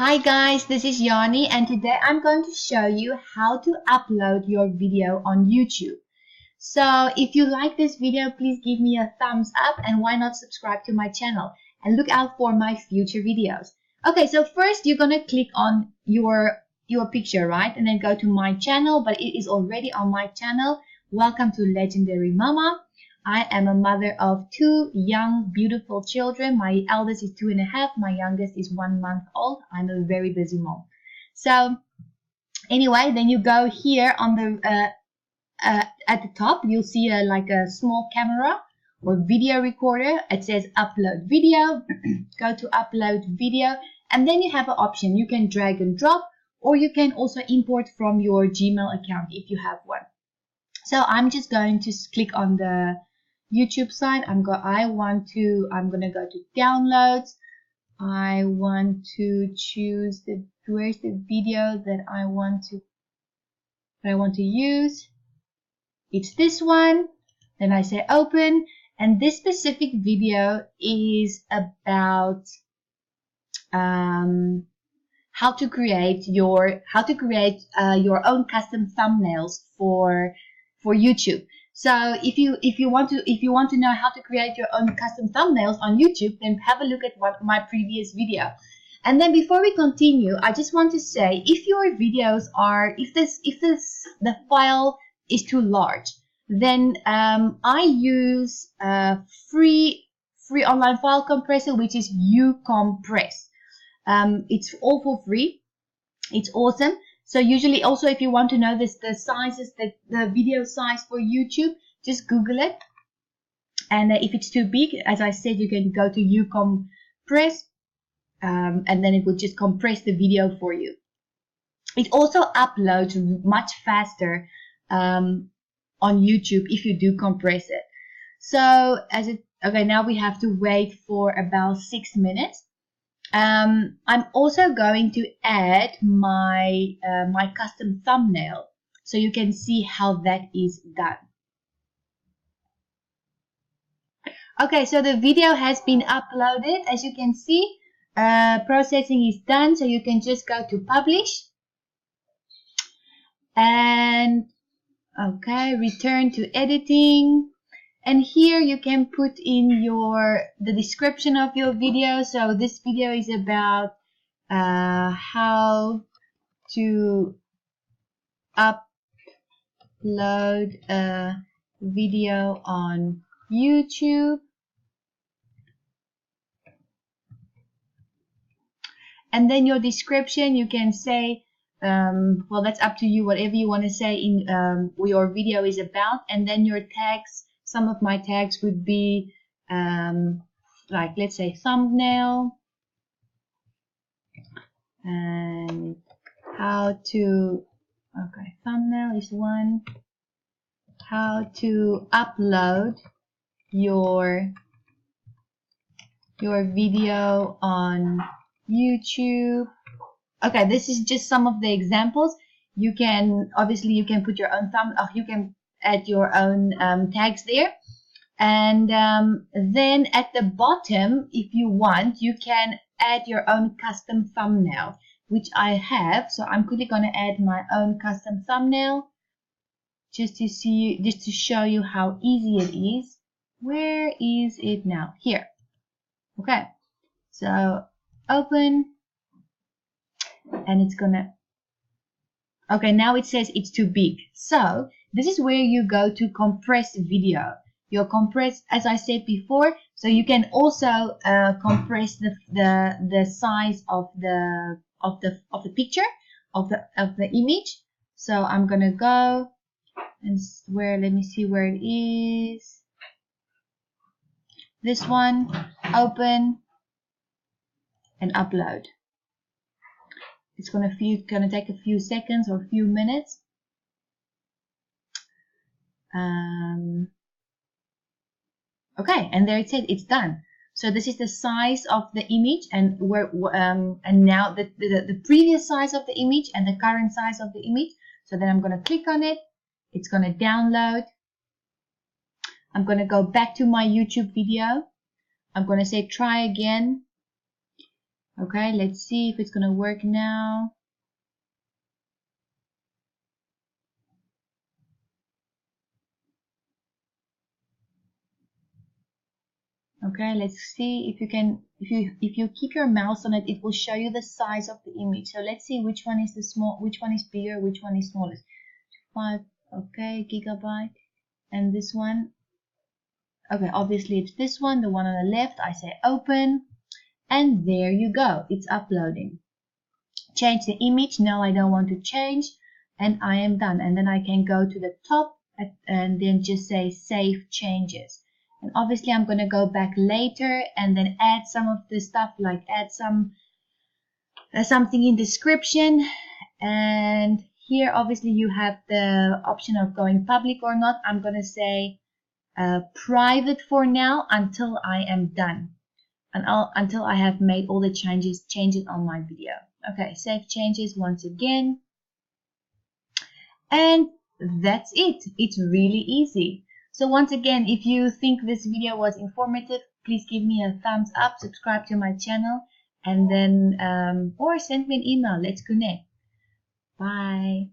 Hi guys, this is Yanni and today I'm going to show you how to upload your video on YouTube. So if you like this video, please give me a thumbs up and why not subscribe to my channel and look out for my future videos. Okay, so first you're going to click on your picture, right? And then go to my channel, but it is already on my channel. Welcome to Legendary Mama. I am a mother of two young, beautiful children. My eldest is 2.5. My youngest is 1 month old. I'm a very busy mom. So anyway, then you go here on the at the top. You'll see like a small camera or video recorder. It says upload video. Go to upload video, and then you have an option. You can drag and drop, or you can also import from your Gmail account if you have one. So I'm just going to click on the YouTube side. I'm gonna go to downloads. I want to choose where's the video that I want to use. It's this one. Then I say open, and this specific video is about how to create your own custom thumbnails for YouTube. So if you want to know how to create your own custom thumbnails on YouTube, then have a look at my previous video. And then before we continue, I just want to say, if your videos are if the file is too large, then I use a free online file compressor, which is uCompress. It's all for free. It's awesome. So usually also if you want to know the sizes, the video size for YouTube, just Google it. And if it's too big, as I said, you can go to uCompress, and then it will just compress the video for you. It also uploads much faster on YouTube if you do compress it. So okay, now we have to wait for about 6 minutes. I'm also going to add my my custom thumbnail so you can see how that is done. Okay, so the video has been uploaded. As you can see, processing is done, so you can just go to publish and okay, return to editing. And here you can put in the description of your video. So this video is about how to upload a video on YouTube. And then your description, you can say, well, that's up to you, whatever you want to say in your video is about. And then your tags. Some of my tags would be like, let's say, thumbnail and how to, okay, thumbnail is one, how to upload your video on YouTube. Okay, this is just some of the examples. You can put your own you can add your own tags there, and then at the bottom, if you want, you can add your own custom thumbnail, which I have. So I'm quickly going to add my own custom thumbnail just to show you how easy it is. Where is it now? Here. Okay, so open, and it's gonna, okay, now it says it's too big. So this is where you go to compress video. You compress, as I said before, so you can also compress the size of the picture of the image. So I'm gonna go and let me see where it is. This one, open and upload. It's gonna take a few seconds or a few minutes. Okay, and there it said it's done. So this is the size of the image, and and now the previous size of the image and the current size of the image. So then I'm gonna click on it. It's gonna download. I'm gonna go back to my YouTube video. I'm gonna say try again. Okay, let's see if it's gonna work now. Okay, let's see if you can, if you keep your mouse on it, it will show you the size of the image. So let's see which one is the small, which one is bigger, which one is smallest. 5, okay, gigabyte, and this one. Okay, obviously it's this one, the one on the left. I say open, and there you go. It's uploading. Change the image. No, I don't want to change, and I am done. And then I can go to the top and then just say save changes. And obviously I'm going to go back later and then add some of the stuff, like add some something in description. And here obviously you have the option of going public or not. I'm going to say private for now until I am done, and until I have made all the changes on my video. Okay, save changes once again, and that's it. It's really easy. So once again, if you think this video was informative, please give me a thumbs up, subscribe to my channel, and then or send me an email. Let's connect. Bye.